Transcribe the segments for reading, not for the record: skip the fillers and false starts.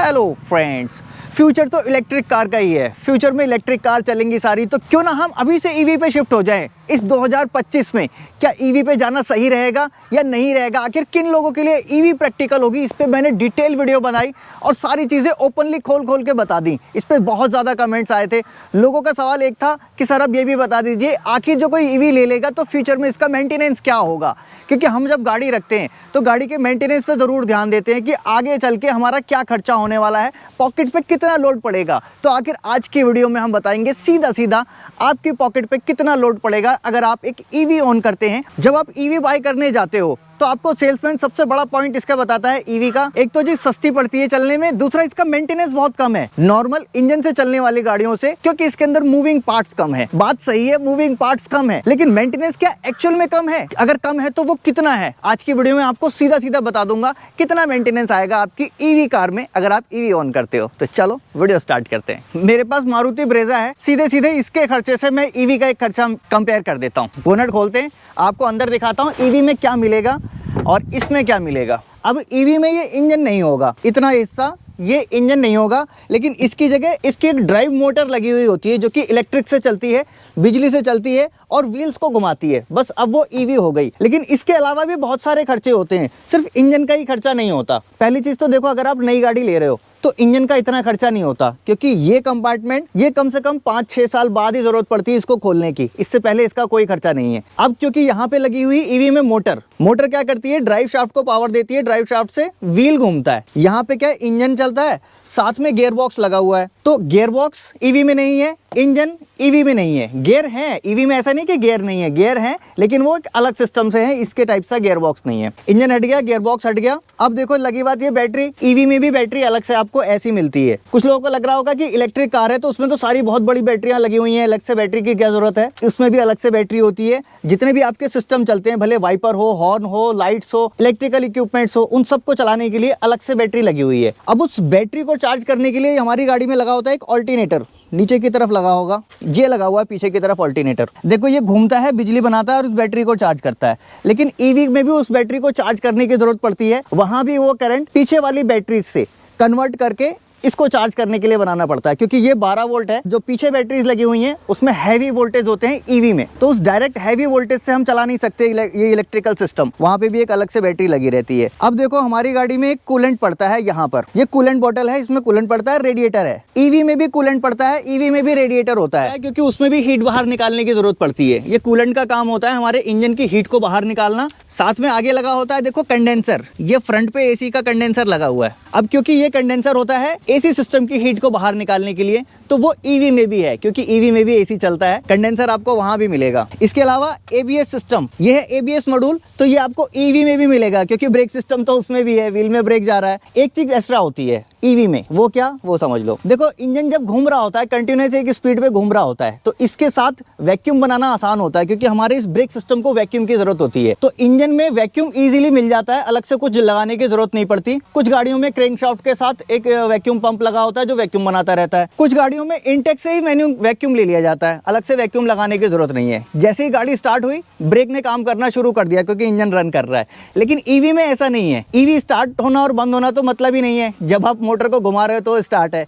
Hello friends, future तो electric car का ही है। फ्यूचर में इलेक्ट्रिक कार चलेंगी सारी, तो क्यों ना हम अभी से ईवी पे शिफ्ट हो जाएं। इस 2025 में क्या ईवी पे जाना सही रहेगा या नहीं रहेगा, आखिर किन लोगों के लिए ईवी प्रैक्टिकल होगी, इस पे मैंने डिटेल वीडियो बनाई और सारी चीज़ें ओपनली खोल खोल के बता दी। इस पर बहुत ज़्यादा कमेंट्स आए थे। लोगों का सवाल एक था कि सर अब ये भी बता दीजिए, आखिर जो कोई ईवी ले लेगा तो फ्यूचर में इसका मेंटेनेंस क्या होगा, क्योंकि हम जब गाड़ी रखते हैं तो गाड़ी के मेंटेनेंस पे ज़रूर ध्यान देते हैं कि आगे चल के हमारा क्या खर्चा होने वाला है, पॉकेट पे कितना लोड पड़ेगा। तो आखिर आज की वीडियो में हम बताएंगे सीधा सीधा आपकी पॉकेट पे कितना लोड पड़ेगा अगर आप एक ईवी ऑन करते हैं। जब आप ईवी बाय करने जाते हो तो आपको सेल्समैन सबसे बड़ा पॉइंट इसका बताता है ईवी का, एक तो जी सस्ती पड़ती है चलने में, दूसरा इसका मेंटेनेंस बहुत कम है नॉर्मल इंजन से चलने वाली गाड़ियों से, क्योंकि इसके अंदर मूविंग पार्ट्स कम है। बात सही है, मूविंग पार्ट्स कम है, लेकिन मेंटेनेंस क्या एक्चुअल में कम है? अगर कम है तो वो कितना है? आज की वीडियो में आपको सीधा सीधा बता दूंगा कितना मेंटेनेंस आएगा आपकी ईवी कार में अगर आप ईवी ऑन करते हो। तो चलो वीडियो स्टार्ट करते हैं। मेरे पास मारुति ब्रेजा है, सीधे सीधे इसके खर्चे से मैं ईवी का एक खर्चा कंपेयर कर देता हूँ। बोनट खोलते हैं, आपको अंदर दिखाता हूँ ईवी में क्या मिलेगा और इसमें क्या मिलेगा। अब ईवी में ये इंजन नहीं होगा, इतना हिस्सा ये इंजन नहीं होगा, लेकिन इसकी जगह इसकी एक ड्राइव मोटर लगी हुई होती है जो कि इलेक्ट्रिक से चलती है, बिजली से चलती है और व्हील्स को घुमाती है। बस अब वो ईवी हो गई। लेकिन इसके अलावा भी बहुत सारे खर्चे होते हैं, सिर्फ इंजन का ही खर्चा नहीं होता। पहली चीज़ तो देखो, अगर आप नई गाड़ी ले रहे हो तो इंजन का इतना खर्चा नहीं होता, क्योंकि ये कंपार्टमेंट ये कम से कम 5-6 साल बाद ही जरूरत पड़ती है इसको खोलने की, इससे पहले इसका कोई खर्चा नहीं है। अब क्योंकि यहाँ पे लगी हुई ईवी में मोटर क्या करती है, ड्राइव शाफ्ट को पावर देती है, ड्राइव शाफ्ट से व्हील घूमता है। यहाँ पे क्या इंजन चलता है, साथ में गियर बॉक्स लगा हुआ है। तो गियर बॉक्स ईवी में नहीं है, इंजन ईवी में नहीं है। गियर है ईवी में, ऐसा नहीं कि गियर नहीं है, गियर है, लेकिन वो एक अलग सिस्टम से है, इसके टाइप सा गियर बॉक्स नहीं है। इंजन हट गया, गियर बॉक्स हट गया। अब देखो लगी बात ये बैटरी, ईवी में भी बैटरी अलग से आपको ऐसी मिलती है। कुछ लोगों को लग रहा होगा कि इलेक्ट्रिक कार है तो उसमें तो सारी बहुत बड़ी बैटरियां लगी हुई हैं, अलग से बैटरी की क्या जरूरत है। उसमें भी अलग से बैटरी होती है। जितने भी आपके सिस्टम चलते हैं, भले वाइपर हो, हॉर्न हो, लाइट्स हो, इलेक्ट्रिकल इक्विपमेंट्स हो, उन सबको चलाने के लिए अलग से बैटरी लगी हुई है। अब उस बैटरी को चार्ज करने के लिए हमारी गाड़ी में लगा होता है एक ऑल्टरनेटर, नीचे की तरफ लगा होगा, ये लगा हुआ है पीछे की तरफ ऑल्टरनेटर। देखो ये घूमता है, बिजली बनाता है और उस बैटरी को चार्ज करता है। लेकिन ईवी में भी उस बैटरी को चार्ज करने की जरूरत पड़ती है, वहां भी वो करंट पीछे वाली बैटरी से कन्वर्ट करके इसको चार्ज करने के लिए बनाना पड़ता है, क्योंकि ये 12 वोल्ट है। जो पीछे बैटरीज लगी हुई हैं उसमें हैवी वोल्टेज होते हैं ईवी में, तो उस डायरेक्ट हैवी वोल्टेज से हम चला नहीं सकते ये इलेक्ट्रिकल सिस्टम। वहां पे भी एक अलग से बैटरी लगी रहती है। अब देखो हमारी गाड़ी में एक कूलेंट पड़ता है, यहाँ पर ये कूलेंट बॉटल है, इसमें कूलेंट पड़ता है, रेडिएटर है। ईवी में भी कूलेंट पड़ता है, ईवी में भी रेडिएटर होता है, क्योंकि उसमें भी हीट बाहर निकालने की जरूरत पड़ती है। ये कूलेंट का काम होता है हमारे इंजन की हीट को बाहर निकालना। साथ में आगे लगा होता है देखो कंडेंसर, ये फ्रंट पे एसी का कंडेंसर लगा हुआ है। अब क्योंकि ये कंडेंसर होता है एसी सिस्टम की हीट को बाहर निकालने के लिए, तो वो ईवी में भी है, क्योंकि ईवी में भी एसी चलता है, कंडेंसर आपको वहां भी मिलेगा। इसके अलावा एबीएस सिस्टम, ये है एबीएस मॉड्यूल, तो ये आपको ईवी में भी मिलेगा, क्योंकि ब्रेक सिस्टम तो उसमें भी है, व्हील में ब्रेक जा रहा है। एक चीज एक्स्ट्रा होती है ईवी में, वो क्या, वो समझ लो। देखो इंजन जब घूम रहा होता है, कंटिन्यूस एक स्पीड पे घूम रहा होता है, तो इसके साथ वैक्यूम बनाना आसान होता है, क्योंकि हमारे इस ब्रेक सिस्टम को वैक्यूम की जरूरत होती है। तो इंजन में वैक्यूम इजीली मिल जाता है, अलग से कुछ लगाने की जरूरत नहीं पड़ती। कुछ गाड़ियों में क्रैंकशाफ्ट के साथ एक वैक्यूम पंप लगा होता है जो वैक्यूम बनाता रहता है। कुछ गाड़ियों में इनटेक से ही वैक्यूम ले लिया जाता है, अलग से वैक्यूम लगाने की जरूरत नहीं है। जैसे ही गाड़ी स्टार्ट हुई, ब्रेक ने काम करना शुरू कर दिया, क्योंकि इंजन रन कर रहा है। लेकिन ईवी में ऐसा नहीं है। ईवी स्टार्ट होना और बंद होना तो मतलब ही नहीं है, जब आप मोटर को घुमा रहे हो तो स्टार्ट है।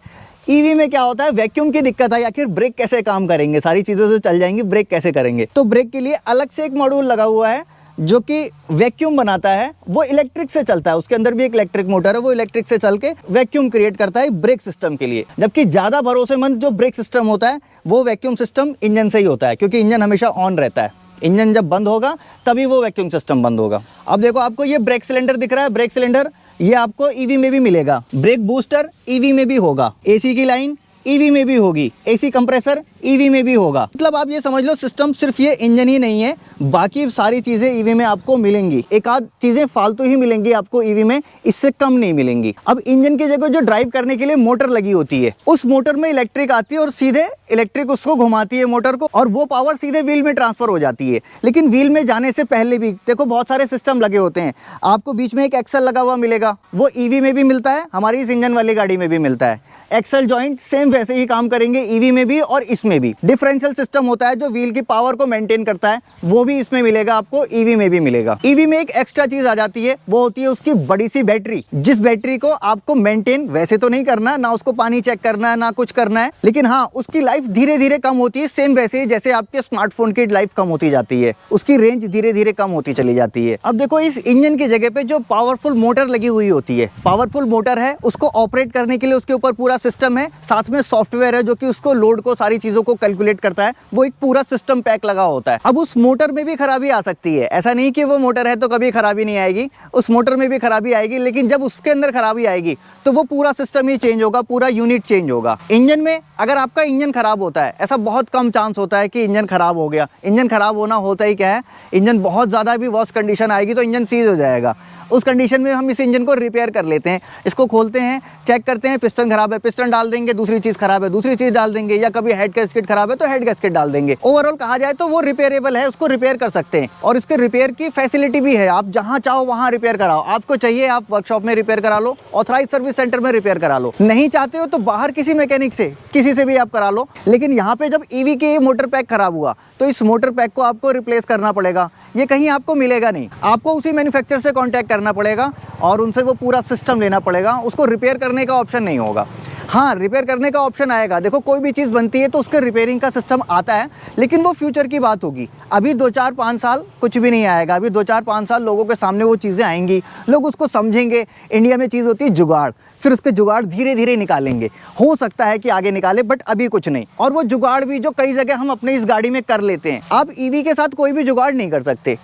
ईवी में क्या होता है, वैक्यूम की दिक्कत है, आखिर ब्रेक कैसे काम करेंगे, सारी चीज़ें तो चल जाएंगी, ब्रेक कैसे करेंगे। तो ब्रेक के लिए अलग से एक मॉड्यूल लगा हुआ है जो कि वैक्यूम बनाता है, वो इलेक्ट्रिक से चलता है, उसके अंदर भी एक इलेक्ट्रिक मोटर है, वो इलेक्ट्रिक से चल के वैक्यूम क्रिएट करता है ब्रेक सिस्टम के लिए। जबकि ज़्यादा भरोसेमंद जो ब्रेक सिस्टम होता है वो वैक्यूम सिस्टम इंजन से ही होता है, क्योंकि इंजन हमेशा ऑन रहता है। इंजन जब बंद होगा तभी वो वैक्यूम सिस्टम बंद होगा। अब देखो आपको ये ब्रेक सिलेंडर दिख रहा है, ब्रेक सिलेंडर ये आपको ईवी में भी मिलेगा। ब्रेक बूस्टर ईवी में भी होगा, एसी की लाइन ईवी में भी होगी, एसी कंप्रेसर ईवी में भी होगा। मतलब आप ये समझ लो सिस्टम सिर्फ ये इंजन ही नहीं है, बाकी सारी चीजें ईवी में आपको मिलेंगी। एक आध चीजें फालतू ही मिलेंगी आपको ईवी में, इससे कम नहीं मिलेंगी। अब इंजन की जगह जो ड्राइव करने के लिए मोटर लगी होती है, उस मोटर में इलेक्ट्रिक आती है और सीधे इलेक्ट्रिक उसको घुमाती है मोटर को, और वो पावर सीधे व्हील में ट्रांसफर हो जाती है। लेकिन व्हील में जाने से पहले भी देखो बहुत सारे सिस्टम लगे होते हैं। आपको बीच में एक एक्सल लगा हुआ मिलेगा, वो ईवी में भी मिलता है, हमारी इस इंजन वाली गाड़ी में भी मिलता है। एक्सल जॉइंट सेम वैसे ही काम करेंगे ईवी में भी और इसमें भी। डिफरेंशियल सिस्टम होता है जो व्हील की पावर को मेंटेन करता है, वो भी इसमें मिलेगा आपको, ईवी में भी मिलेगा। ईवी में एक एक्स्ट्रा चीज आ जाती है, वो होती है उसकी बड़ी सी बैटरी, जिस बैटरी को आपको मेंटेन वैसे तो नहीं करना, ना उसको पानी चेक करना है, ना कुछ करना है, लेकिन हाँ उसकी लाइफ धीरे धीरे कम होती है। सेम वैसे ही जैसे आपके स्मार्टफोन की लाइफ कम होती जाती है, उसकी रेंज धीरे धीरे कम होती चली जाती है। अब देखो इस इंजन की जगह पे जो पावरफुल मोटर लगी हुई होती है, पावरफुल मोटर है, उसको ऑपरेट करने के लिए उसके ऊपर पूरा सिस्टम है, साथ में सॉफ्टवेयर है जो कि उसको लोड को, सारी चीजों को कैलकुलेट करता है। वो एक पूरा सिस्टम पैक लगा होता है। अब उस मोटर में भी खराबी आ सकती है, ऐसा नहीं कि वो मोटर है तो कभी खराबी नहीं आएगी, उस मोटर में भी खराबी आएगी, लेकिन जब उसके अंदर खराबी आएगी तो वो पूरा सिस्टम ही चेंज होगा, पूरा यूनिट चेंज होगा। इंजन में अगर आपका इंजन खराब होता है, ऐसा बहुत कम चांस होता है कि इंजन खराब हो गया। इंजन खराब होना होता ही क्या है, इंजन बहुत ज़्यादा भी वर्स्ट कंडीशन आएगी तो इंजन सीज हो जाएगा। उस कंडीशन में हम इस इंजन को रिपेयर कर लेते हैं, इसको खोलते हैं, चेक करते हैं, पिस्टन खराब है, पिस्टन डाल देंगे, दूसरी चीज़ खराब है, दूसरी चीज़ डाल देंगे, या कभी हेड गैस्केट खराब है तो हेड गैस्केट डाल देंगे। ओवरऑल कहा जाए तो वो रिपेयरेबल है, उसको रिपेयर कर सकते हैं और इसके रिपेयर की फैसिलिटी भी है। आप जहाँ चाहो वहाँ रिपेयर कराओ, आपको चाहिए आप वर्कशॉप में रिपेयर करा लो, ऑथराइज सर्विस सेंटर में रिपेयर करा लो, नहीं चाहते हो तो बाहर किसी मैकेनिक से, किसी से भी आप करा लो। लेकिन यहाँ पे जब ईवी के मोटर पैक खराब हुआ तो इस मोटर पैक को आपको रिप्लेस करना पड़ेगा, ये कहीं आपको मिलेगा नहीं, आपको उसी मैन्युफैक्चरर से कॉन्टैक्ट करना पड़ेगा और उनसे वो पूरा सिस्टम लेना पड़ेगा। उसको रिपेयर करने का ऑप्शन नहीं होगा। हाँ, रिपेयर करने का ऑप्शन आएगा। देखो कोई भी चीज़ बनती है तो उसके रिपेयरिंग का सिस्टम आता है, लेकिन वो फ्यूचर की बात होगी। अभी 2-4-5 साल कुछ भी नहीं आएगा। अभी 2-4-5 साल लोगों के सामने वो चीज़ें आएंगी, लोग उसको समझेंगे। इंडिया में चीज़ होती है जुगाड़, फिर उसके जुगाड़ धीरे धीरे निकालेंगे। हो सकता है कि आगे निकाले, बट अभी कुछ नहीं। और वो जुगाड़ भी जो कई जगह हम अपने इस गाड़ी में कर लेते हैं। आप ईवी के साथ कोई भी जुगाड़ नहीं कर सकते।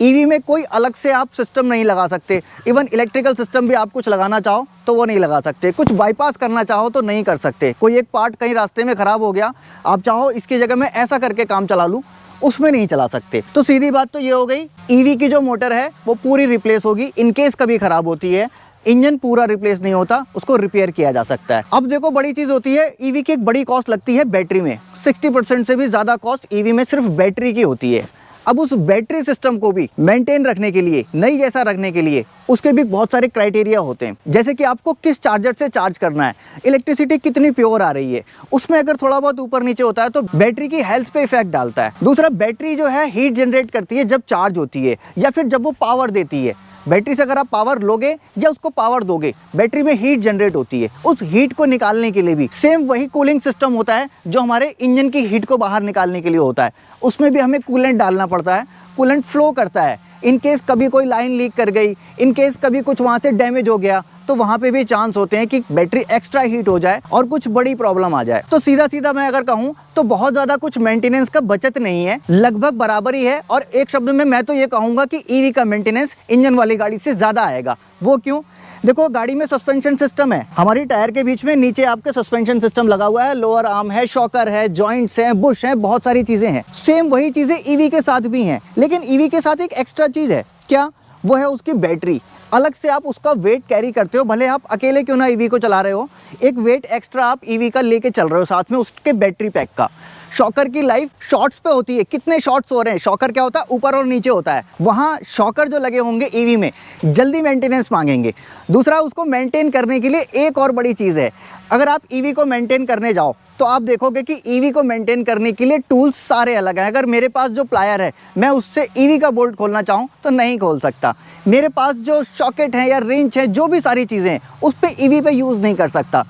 ईवी में कोई अलग से आप सिस्टम नहीं लगा सकते। इवन इलेक्ट्रिकल सिस्टम भी आप कुछ लगाना चाहो तो वो नहीं लगा सकते, कुछ बाईपास करना चाहो तो नहीं कर सकते। कोई एक पार्ट कहीं रास्ते में ख़राब हो गया, आप चाहो इसकी जगह मैं ऐसा करके काम चला लूँ, उसमें नहीं चला सकते। तो सीधी बात तो ये हो गई, ईवी की जो मोटर है वो पूरी रिप्लेस होगी। इनकेस कभी ख़राब होती है, इंजन पूरा रिप्लेस नहीं होता, उसको रिपेयर किया जा सकता है। अब देखो बड़ी चीज़ होती है, ईवी की एक बड़ी कॉस्ट लगती है बैटरी में। 60% से भी ज़्यादा कॉस्ट ईवी में सिर्फ बैटरी की होती है। अब उस बैटरी सिस्टम को भी मेंटेन रखने के लिए, नई जैसा रखने के लिए, उसके भी बहुत सारे क्राइटेरिया होते हैं। जैसे कि आपको किस चार्जर से चार्ज करना है, इलेक्ट्रिसिटी कितनी प्योर आ रही है, उसमें अगर थोड़ा बहुत ऊपर नीचे होता है तो बैटरी की हेल्थ पे इफेक्ट डालता है। दूसरा, बैटरी जो है हीट जनरेट करती है जब चार्ज होती है, या फिर जब वो पावर देती है। बैटरी से अगर आप पावर लोगे या उसको पावर दोगे, बैटरी में हीट जनरेट होती है। उस हीट को निकालने के लिए भी सेम वही कूलिंग सिस्टम होता है जो हमारे इंजन की हीट को बाहर निकालने के लिए होता है। उसमें भी हमें कूलेंट डालना पड़ता है, कूलेंट फ्लो करता है। इन केस कभी कोई लाइन लीक कर गई, इन केस कभी कुछ वहाँ से डैमेज हो गया, तो वहाँ पे भी चांस होते हैं कि बैटरी एक्स्ट्रा हीट हो जाए और कुछ बड़ी प्रॉब्लम आ जाए। तो सीधा सीधा मैं अगर कहूँ तो बहुत ज़्यादा कुछ मेंटेनेंस का बचत नहीं है, लगभग बराबर ही है। और एक शब्द में मैं तो ये कहूँगा कि ईवी का मेंटेनेंस इंजन वाली गाड़ी से ज़्यादा आएगा। वो क्यों? देखो गाड़ी में सस्पेंशन सिस्टम है, हमारी टायर के बीच में नीचे आपके सस्पेंशन सिस्टम लगा हुआ है, लोअर आर्म है, शॉकर है, जॉइंट्स हैं, बुश हैं, बहुत सारी चीज़ें हैं। सेम वही चीज़ें ईवी के साथ भी हैं, लेकिन ईवी के साथ एक एक्स्ट्रा चीज़ है। क्या? वो है उसकी बैटरी। अलग से आप उसका वेट कैरी करते हो, भले आप अकेले क्यों ना ईवी को चला रहे हो, एक वेट एक्स्ट्रा आप ईवी का लेके चल रहे हो साथ में उसके बैटरी पैक का। शॉकर की लाइफ शॉट्स पे होती है, कितने शॉट्स हो रहे हैं। शॉकर क्या होता है? ऊपर और नीचे होता है। वहाँ शॉकर जो लगे होंगे ईवी में जल्दी मेंटेनेंस मांगेंगे। दूसरा, उसको मेंटेन करने के लिए एक और बड़ी चीज़ है। अगर आप ईवी को मेंटेन करने जाओ तो आप देखोगे कि ईवी को मेंटेन करने के लिए टूल्स सारे अलग हैं। अगर मेरे पास जो प्लायर है, मैं उससे ईवी का बोल्ट खोलना चाहूँ तो नहीं खोल सकता। मेरे पास जो सॉकेट है या रेंच है, जो भी सारी चीज़ें हैं, उस पर ईवी पे यूज़ नहीं कर सकता।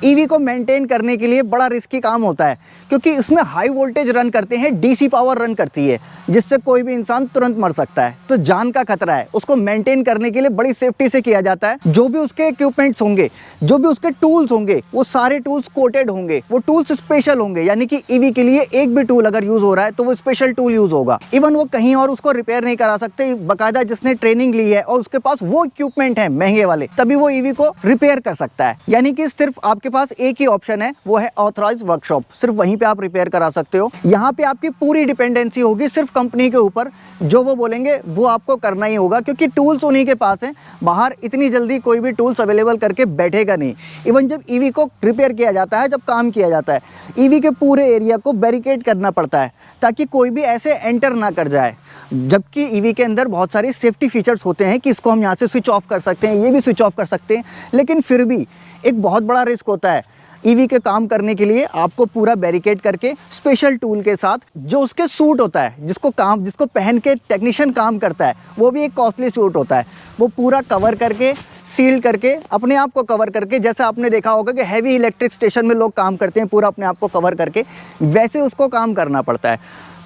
ईवी को मेंटेन करने के लिए बड़ा रिस्की काम होता है, क्योंकि इसमें हाई वोल्टेज रन करते हैं, डीसी पावर रन करती है, जिससे कोई भी इंसान तुरंत मर सकता है। तो जान का खतरा है। उसको मेंटेन करने के लिए बड़ी सेफ्टी से किया जाता है। जो भी उसके इक्विपमेंट्स होंगे, जो भी उसके टूल्स होंगे, वो सारे टूल्स कोटेड होंगे, वो टूल्स स्पेशल होंगे। यानी कि ईवी के लिए एक भी टूल अगर यूज हो रहा है तो वो स्पेशल टूल यूज होगा। इवन वो कहीं और उसको रिपेयर नहीं करा सकते। बाकायदा जिसने ट्रेनिंग ली है और उसके पास वो इक्विपमेंट है महंगे वाले, तभी वो ईवी को रिपेयर कर सकता है। यानी कि सिर्फ आपके पास एक ही ऑप्शन है, वो है ऑथराइज वर्कशॉप। सिर्फ वहीं पे आप रिपेयर करा सकते हो। यहाँ पे आपकी पूरी डिपेंडेंसी होगी सिर्फ कंपनी के ऊपर। जो वो बोलेंगे वो आपको करना ही होगा, क्योंकि टूल्स उन्हीं के पास हैं। बाहर इतनी जल्दी कोई भी टूल्स अवेलेबल करके बैठेगा नहीं। इवन जब ईवी को रिपेयर किया जाता है, जब काम किया जाता है, ईवी के पूरे एरिया को बैरिकेड करना पड़ता है ताकि कोई भी ऐसे एंटर ना कर जाए। जबकि ईवी के अंदर बहुत सारे सेफ्टी फीचर्स होते हैं कि इसको हम यहाँ से स्विच ऑफ कर सकते हैं, ये भी स्विच ऑफ कर सकते हैं, लेकिन फिर भी एक बहुत बड़ा रिस्क होता है। ईवी के काम करने के लिए आपको पूरा बैरिकेड करके स्पेशल टूल के साथ जो उसके सूट होता है, जिसको पहन के टेक्नीशियन काम करता है, वो भी एक कॉस्टली सूट होता है, वो पूरा कवर करके सील करके अपने आप को कवर करके, जैसा आपने देखा होगा कि हैवी इलेक्ट्रिक स्टेशन में लोग काम करते हैं पूरा अपने आप को कवर करके, वैसे उसको काम करना पड़ता है।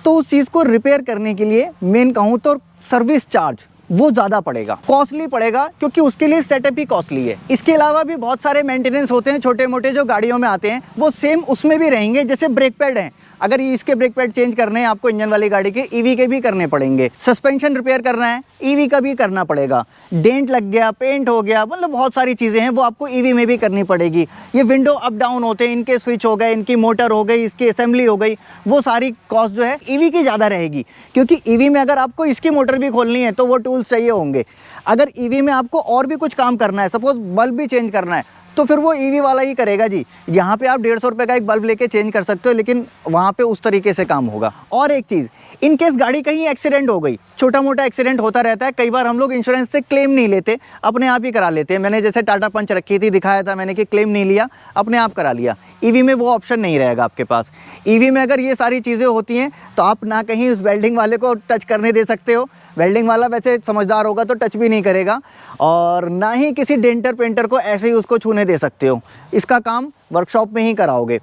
तो उस चीज़ को रिपेयर करने के लिए मेन कहूँ तो सर्विस चार्ज वो ज़्यादा पड़ेगा, कॉस्टली पड़ेगा, क्योंकि उसके लिए सेटअप ही कॉस्टली है। इसके अलावा भी बहुत सारे मेंटेनेंस होते हैं छोटे मोटे जो गाड़ियों में आते हैं, वो सेम उसमें भी रहेंगे। जैसे ब्रेक पैड हैं, अगर इसके ब्रेक पैड चेंज करने हैं आपको इंजन वाली गाड़ी के, ईवी के भी करने पड़ेंगे। सस्पेंशन रिपेयर करना है, ईवी का भी करना पड़ेगा। डेंट लग गया, पेंट हो गया, मतलब बहुत सारी चीज़ें हैं वो आपको ईवी में भी करनी पड़ेगी। ये विंडो अप डाउन होते हैं, इनके स्विच हो गए, इनकी मोटर हो गई, इसकी असेंबली हो गई, वो सारी कॉस्ट जो है ईवी की ज़्यादा रहेगी, क्योंकि ईवी में अगर आपको इसकी मोटर भी खोलनी है तो वो टूल्स चाहिए होंगे। अगर ईवी में आपको और भी कुछ काम करना है, सपोज बल्ब भी चेंज करना है, तो फिर वो ईवी वाला ही करेगा जी। यहाँ पे आप 150 रुपये का एक बल्ब लेके चेंज कर सकते हो, लेकिन वहाँ पे उस तरीके से काम होगा। और एक चीज़, इन केस गाड़ी कहीं एक्सीडेंट हो गई, छोटा मोटा एक्सीडेंट होता रहता है, कई बार हम लोग इंश्योरेंस से क्लेम नहीं लेते, अपने आप ही करा लेते हैं। मैंने जैसे टाटा पंच रखी थी, दिखाया था मैंने कि क्लेम नहीं लिया, अपने आप करा लिया। ईवी में वो ऑप्शन नहीं रहेगा आपके पास। ईवी में अगर ये सारी चीज़ें होती हैं तो आप ना कहीं उस वेल्डिंग वाले को टच करने दे सकते हो, वेल्डिंग वाला वैसे समझदार होगा तो टच भी नहीं करेगा, और ना ही किसी डेंटर पेंटर को ऐसे ही उसको छूने दे सकते हो। इसका काम वर्कशॉप में ही कराओगे।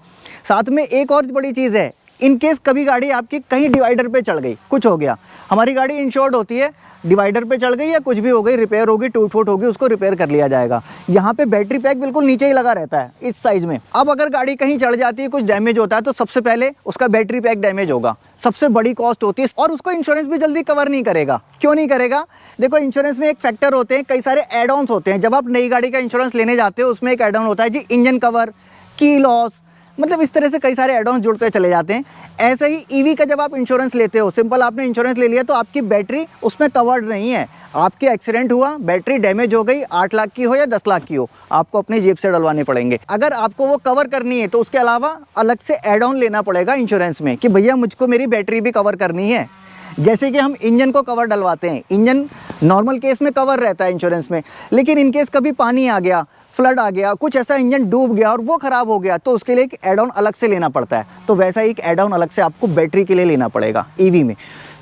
साथ में एक और बड़ी चीज़ है, इन केस कभी गाड़ी आपकी कहीं डिवाइडर पे चढ़ गई, कुछ हो गया, हमारी गाड़ी इंश्योर्ड होती है, डिवाइडर पे चढ़ गई या कुछ भी हो गई, रिपेयर होगी, टूट फूट होगी, उसको रिपेयर कर लिया जाएगा। यहाँ पे बैटरी पैक बिल्कुल नीचे ही लगा रहता है इस साइज़ में। अब अगर गाड़ी कहीं चढ़ जाती है, कुछ डैमेज होता है, तो सबसे पहले उसका बैटरी पैक डैमेज होगा, सबसे बड़ी कॉस्ट होती है, और उसको इंश्योरेंस भी जल्दी कवर नहीं करेगा। क्यों नहीं करेगा? देखो, इंश्योरेंस में एक फैक्टर होते हैं, कई सारे एड ऑन्स होते हैं। जब आप नई गाड़ी का इंश्योरेंस लेने जाते हो, उसमें एक एड ऑन होता है जी, इंजन कवर, की लॉस, मतलब इस तरह से कई सारे एड ऑन्स जुड़ते चले जाते हैं। ऐसे ही ईवी का जब आप इंश्योरेंस लेते हो, सिंपल आपने इंश्योरेंस ले लिया तो आपकी बैटरी उसमें कवर्ड नहीं है। आपके एक्सीडेंट हुआ, बैटरी डैमेज हो गई, 8 लाख की हो या 10 लाख की हो, आपको अपनी जेब से डलवाने पड़ेंगे। अगर आपको वो कवर करनी है तो उसके अलावा अलग से एड ऑन लेना पड़ेगा इंश्योरेंस में कि भैया मुझको मेरी बैटरी भी कवर करनी है। जैसे कि हम इंजन को कवर डलवाते हैं, इंजन नॉर्मल केस में कवर रहता है इंश्योरेंस में, लेकिन इन केस कभी पानी आ गया, फ्लड आ गया, कुछ ऐसा इंजन डूब गया और वो ख़राब हो गया, तो उसके लिए एक एड ऑन अलग से लेना पड़ता है। तो वैसा ही एक एड ऑन अलग से आपको बैटरी के लिए लेना पड़ेगा ईवी में।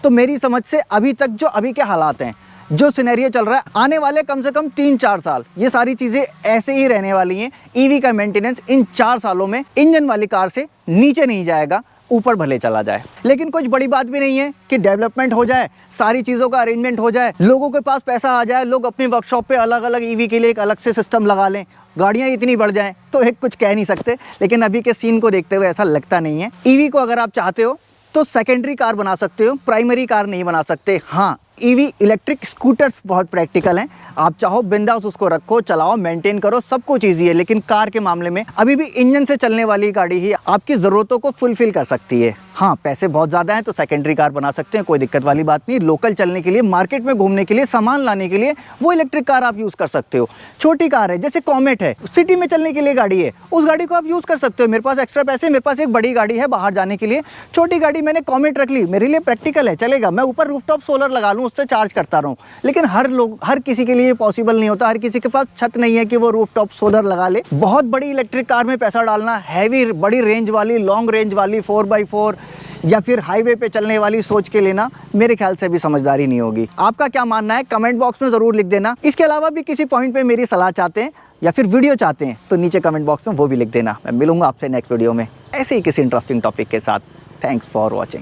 तो मेरी समझ से अभी तक जो अभी के हालात हैं, जो सिनेरियो चल रहा है, आने वाले कम से कम 3-4 साल ये सारी चीज़ें ऐसे ही रहने वाली हैं। ईवी का मेंटेनेंस इन 4 सालों में इंजन वाली कार से नीचे नहीं जाएगा, ऊपर भले चला जाए। लेकिन कुछ बड़ी बात भी नहीं है कि डेवलपमेंट हो जाए, सारी चीज़ों का अरेंजमेंट हो जाए, लोगों के पास पैसा आ जाए, लोग अपनी वर्कशॉप पे अलग अलग ईवी के लिए एक अलग से सिस्टम लगा लें, गाड़ियाँ इतनी बढ़ जाएं, तो एक कुछ कह नहीं सकते। लेकिन अभी के सीन को देखते हुए ऐसा लगता नहीं है। ईवी को अगर आप चाहते हो तो सेकेंडरी कार बना सकते हो, प्राइमरी कार नहीं बना सकते। हाँ, ईवी इलेक्ट्रिक स्कूटर्स बहुत प्रैक्टिकल हैं, आप चाहो बिंदास उसको रखो, चलाओ, मेंटेन करो, सब कुछ ईजी है। लेकिन कार के मामले में अभी भी इंजन से चलने वाली गाड़ी ही आपकी ज़रूरतों को फुलफिल कर सकती है। हाँ, पैसे बहुत ज़्यादा हैं तो सेकेंडरी कार बना सकते हैं, कोई दिक्कत वाली बात नहीं। लोकल चलने के लिए, मार्केट में घूमने के लिए, सामान लाने के लिए वो इलेक्ट्रिक कार आप यूज़ कर सकते हो। छोटी कार है, जैसे कॉमेट है, सिटी में चलने के लिए गाड़ी है, उस गाड़ी को आप यूज़ कर सकते हो। मेरे पास एक्स्ट्रा पैसे, मेरे पास एक बड़ी गाड़ी है बाहर जाने के लिए, छोटी गाड़ी मैंने कॉमेट रख ली, मेरे लिए प्रैक्टिकल है, चलेगा। मैं ऊपर रूफटॉप सोलर लगा लूँ, उससे चार्ज करता रहूँ। लेकिन हर किसी के लिए पॉसिबल नहीं होता, हर किसी के पास छत नहीं है कि वो रूफटॉप सोलर लगा ले। बहुत बड़ी इलेक्ट्रिक कार में पैसा डालना, हैवी बड़ी रेंज वाली, लॉन्ग रेंज वाली 4x4 या फिर हाईवे पे चलने वाली सोच के लेना मेरे ख्याल से भी समझदारी नहीं होगी। आपका क्या मानना है कमेंट बॉक्स में ज़रूर लिख देना। इसके अलावा भी किसी पॉइंट पे मेरी सलाह चाहते हैं या फिर वीडियो चाहते हैं तो नीचे कमेंट बॉक्स में वो भी लिख देना। मैं मिलूंगा आपसे नेक्स्ट वीडियो में ऐसे ही किसी इंटरेस्टिंग टॉपिक के साथ। Thanks for watching.